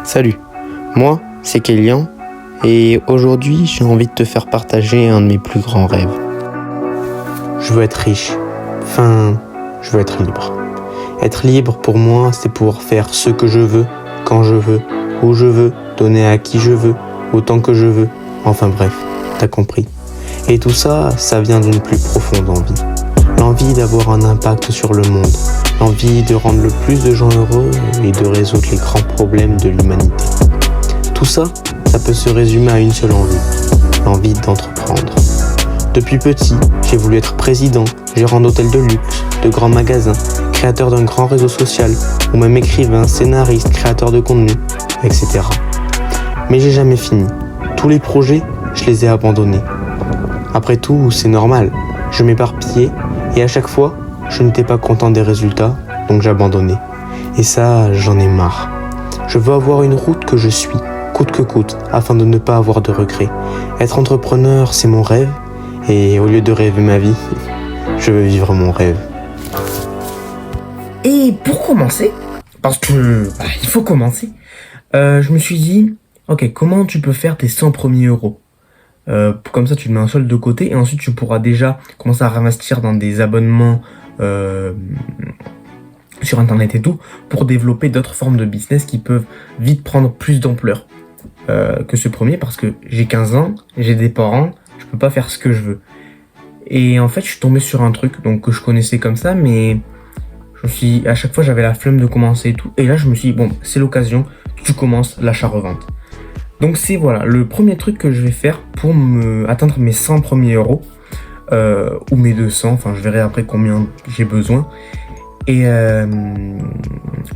Salut, moi c'est Kélian et aujourd'hui j'ai envie de te faire partager un de mes plus grands rêves. Je veux être riche, je veux être libre. Être libre pour moi c'est pouvoir faire ce que je veux, quand je veux, où je veux, donner à qui je veux, autant que je veux, enfin bref, t'as compris. Et tout ça, ça vient d'une plus profonde envie. L'envie d'avoir un impact sur le monde, l'envie de rendre le plus de gens heureux et de résoudre les grands problèmes de l'humanité. Tout ça, ça peut se résumer à une seule envie, l'envie d'entreprendre. Depuis petit, j'ai voulu être président, gérant d'hôtels de luxe, de grands magasins, créateur d'un grand réseau social, ou même écrivain, scénariste, créateur de contenu, etc. Mais j'ai jamais fini. Tous les projets, je les ai abandonnés. Après tout, c'est normal. Je m'éparpillais et à chaque fois, je n'étais pas content des résultats, donc j'abandonnais. Et ça, j'en ai marre. Je veux avoir une route que je suis, coûte que coûte, afin de ne pas avoir de regrets. Être entrepreneur, c'est mon rêve, et au lieu de rêver ma vie, je veux vivre mon rêve. Et pour commencer, parce que il faut commencer, je me suis dit, ok, comment tu peux faire tes 100 premiers euros? Comme ça, tu te mets un solde de côté et ensuite tu pourras déjà commencer à réinvestir dans des abonnements sur internet et tout pour développer d'autres formes de business qui peuvent vite prendre plus d'ampleur que ce premier, parce que j'ai 15 ans, j'ai des parents, je peux pas faire ce que je veux. Et en fait, je suis tombé sur un truc donc que je connaissais comme ça, mais à chaque fois j'avais la flemme de commencer et tout. Et là, je me suis dit, bon, c'est l'occasion, tu commences l'achat-revente. Donc c'est voilà le premier truc que je vais faire pour atteindre mes 100 premiers euros ou mes 200, enfin je verrai après combien j'ai besoin. Et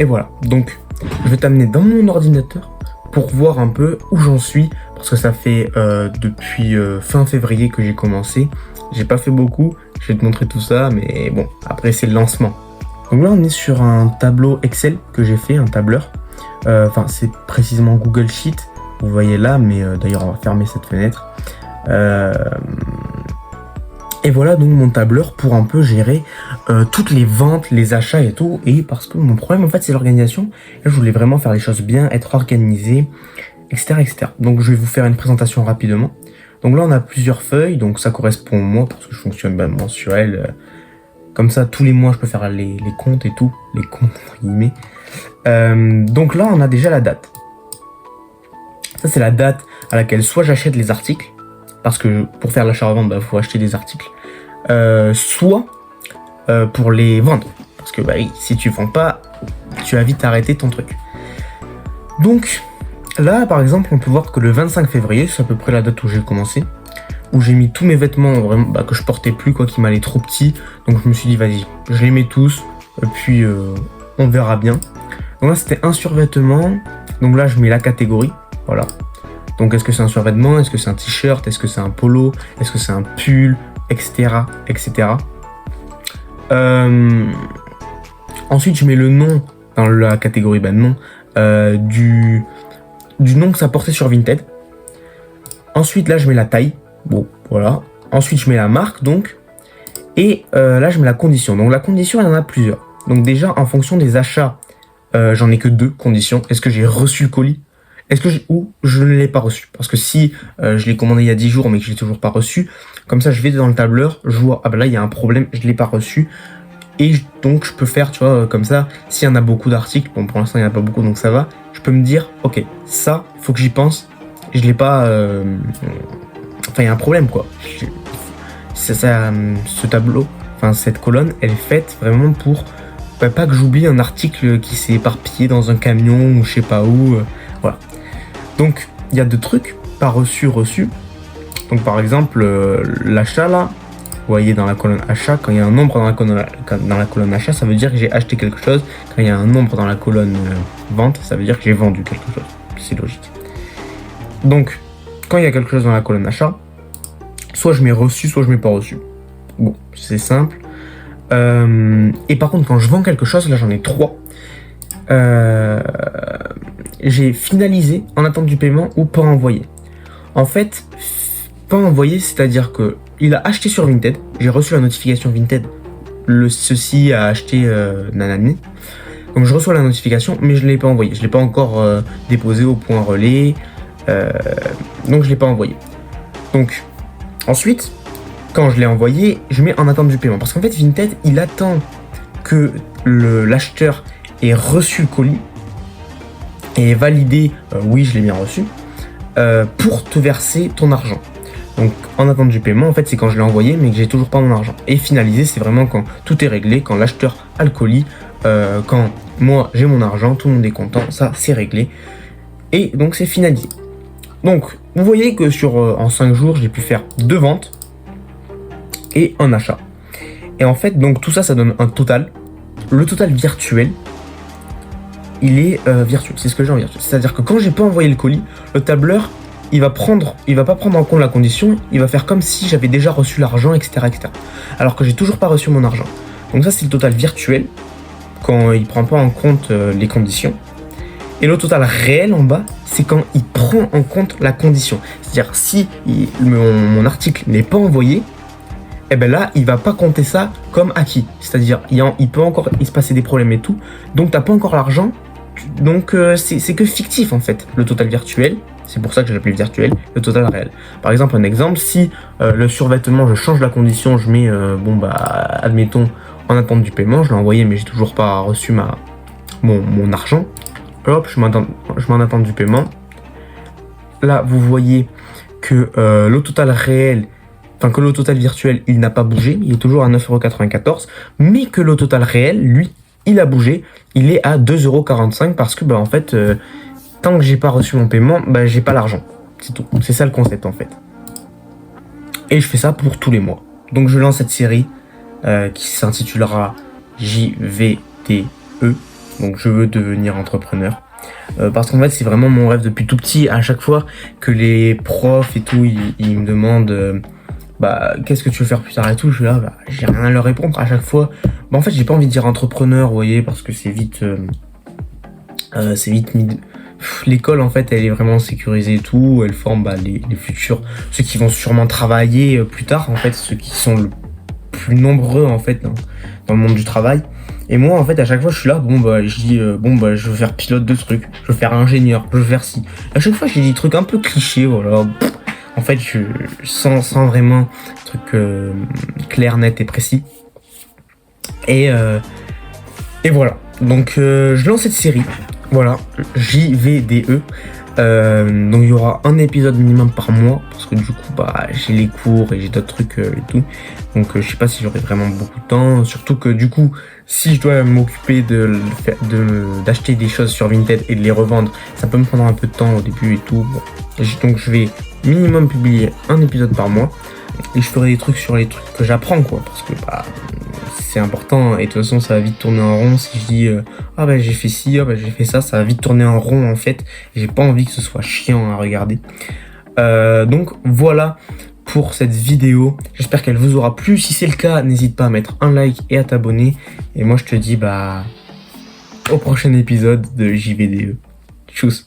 voilà, donc je vais t'amener dans mon ordinateur pour voir un peu où j'en suis, parce que ça fait depuis fin février que j'ai commencé. J'ai pas fait beaucoup, je vais te montrer tout ça, mais bon, après c'est le lancement. Donc là on est sur un tableau Excel que j'ai fait, un tableur, c'est précisément Google Sheet. Vous voyez là, mais d'ailleurs on va fermer cette fenêtre. Et voilà donc mon tableur pour un peu gérer toutes les ventes, les achats et tout. Et parce que mon problème en fait c'est l'organisation. Là je voulais vraiment faire les choses bien, être organisé, etc., etc. Donc je vais vous faire une présentation rapidement. Donc là on a plusieurs feuilles, donc ça correspond au mois parce que je fonctionne mensuel. Comme ça tous les mois je peux faire les comptes et tout, les comptes entre guillemets. Donc là on a déjà la date. Ça, c'est la date à laquelle soit j'achète les articles, parce que pour faire l'achat-revente, il faut acheter des articles, soit pour les vendre, parce que si tu vends pas, tu vas vite arrêter ton truc. Donc là, par exemple, on peut voir que le 25 février, c'est à peu près la date où j'ai commencé, où j'ai mis tous mes vêtements vraiment, que je portais plus, qui m'allaient trop petits. Donc je me suis dit, vas-y, je les mets tous, et puis on verra bien. Donc là, c'était un survêtement. Donc là, je mets la catégorie. Voilà. Donc est-ce que c'est un survêtement? Est-ce que c'est un t-shirt? Est-ce que c'est un polo? Est-ce que c'est un pull? Etc. etc. Ensuite, je mets le nom dans la catégorie nom du nom que ça portait sur Vinted. Ensuite, là, je mets la taille. Bon, voilà. Ensuite, je mets la marque, donc. Et là, je mets la condition. Donc la condition, il y en a plusieurs. Donc déjà, en fonction des achats, j'en ai que 2 conditions. Est-ce que j'ai reçu le colis? Ou je ne l'ai pas reçu? Parce que si je l'ai commandé il y a 10 jours mais que je l'ai toujours pas reçu, comme ça je vais dans le tableur, je vois, là il y a un problème, je l'ai pas reçu. Et donc je peux faire, tu vois, comme ça, s'il y en a beaucoup d'articles, bon pour l'instant il n'y en a pas beaucoup donc ça va, je peux me dire, ok, ça, faut que j'y pense, je l'ai pas... il y a un problème quoi. Ce tableau, cette colonne, elle est faite vraiment pour pas que j'oublie un article qui s'est éparpillé dans un camion ou je sais pas où, voilà. Donc, il y a 2 trucs, pas reçu. Donc, par exemple, l'achat là, vous voyez dans la colonne achat, quand il y a un nombre dans la colonne achat, ça veut dire que j'ai acheté quelque chose. Quand il y a un nombre dans la colonne vente, ça veut dire que j'ai vendu quelque chose. C'est logique. Donc, quand il y a quelque chose dans la colonne achat, soit je mets reçu, soit je mets pas reçu. Bon, c'est simple. Et par contre, quand je vends quelque chose, là j'en ai 3. J'ai finalisé en attente du paiement ou pas envoyé. En fait, pas envoyé, c'est-à-dire que il a acheté sur Vinted, j'ai reçu la notification Vinted, ceci a acheté nanani. Donc je reçois la notification, mais je ne l'ai pas envoyé. Je ne l'ai pas encore déposé au point relais. Donc je ne l'ai pas envoyé. Donc ensuite, quand je l'ai envoyé, je mets en attente du paiement. Parce qu'en fait, Vinted, il attend que l'acheteur ait reçu le colis et validé, oui, je l'ai bien reçu, pour te verser ton argent. Donc en attente du paiement, en fait, c'est quand je l'ai envoyé, mais que j'ai toujours pas mon argent. Et finalisé, c'est vraiment quand tout est réglé, quand l'acheteur a le colis, quand moi j'ai mon argent, tout le monde est content, ça c'est réglé. Et donc c'est finalisé. Donc vous voyez que en 5 jours, j'ai pu faire 2 ventes et un achat. Et en fait, donc tout ça, ça donne un total. Le total virtuel, il est virtuel. C'est ce que j'ai en virtuel. C'est-à-dire que quand j'ai pas envoyé le colis, le tableur, il va pas prendre en compte la condition. Il va faire comme si j'avais déjà reçu l'argent, etc., etc. Alors que j'ai toujours pas reçu mon argent. Donc ça, c'est le total virtuel quand il prend pas en compte les conditions. Et le total réel en bas, c'est quand il prend en compte la condition. C'est-à-dire si mon article n'est pas envoyé, et ben là, il va pas compter ça comme acquis. C'est-à-dire, il peut encore se passer des problèmes et tout. Donc, t'as pas encore l'argent. Donc, c'est que fictif, en fait, le total virtuel. C'est pour ça que je l'appelle virtuel, le total réel. Par exemple, un exemple, si le survêtement, je change la condition, je mets, admettons, en attente du paiement, je l'ai envoyé, mais j'ai toujours pas reçu mon argent. Hop, je m'en attends du paiement. Là, vous voyez que le total réel, que le total virtuel, il n'a pas bougé, il est toujours à 9,94€, mais que le total réel, lui, il a bougé, il est à 2,45€ parce que, en fait, tant que j'ai pas reçu mon paiement, j'ai pas l'argent. C'est tout. C'est ça le concept, en fait. Et je fais ça pour tous les mois. Donc, je lance cette série qui s'intitulera JVDE. Donc, je veux devenir entrepreneur. Parce qu'en fait, c'est vraiment mon rêve depuis tout petit. À chaque fois que les profs et tout, ils me demandent... qu'est-ce que tu veux faire plus tard et tout, je suis là, j'ai rien à leur répondre à chaque fois. En fait, j'ai pas envie de dire entrepreneur, vous voyez, parce que c'est vite l'école, en fait, elle est vraiment sécurisée et tout, elle forme les futurs, ceux qui vont sûrement travailler plus tard, en fait, ceux qui sont le plus nombreux, en fait, dans le monde du travail. Et moi, en fait, à chaque fois, je suis là, je dis, je veux faire pilote de trucs, je veux faire ingénieur, je veux faire ci. À chaque fois, j'ai des trucs un peu clichés, voilà. En fait, je sens vraiment un truc clair, net et précis. Et voilà. Donc, je lance cette série. Voilà, JVDE. Donc, il y aura un épisode minimum par mois. Parce que du coup, j'ai les cours et j'ai d'autres trucs et tout. Donc, je sais pas si j'aurai vraiment beaucoup de temps. Surtout que du coup, si je dois m'occuper d'acheter des choses sur Vinted et de les revendre, ça peut me prendre un peu de temps au début et tout. Donc, je vais minimum publier un épisode par mois et je ferai des trucs sur les trucs que j'apprends, quoi, parce que c'est important et de toute façon ça va vite tourner en rond. Si je dis j'ai fait ci, j'ai fait ça, ça va vite tourner en rond en fait, et j'ai pas envie que ce soit chiant à regarder. Donc voilà pour cette vidéo, j'espère qu'elle vous aura plu. Si c'est le cas, n'hésite pas à mettre un like et à t'abonner, et moi je te dis au prochain épisode de JVDE. Tchuss.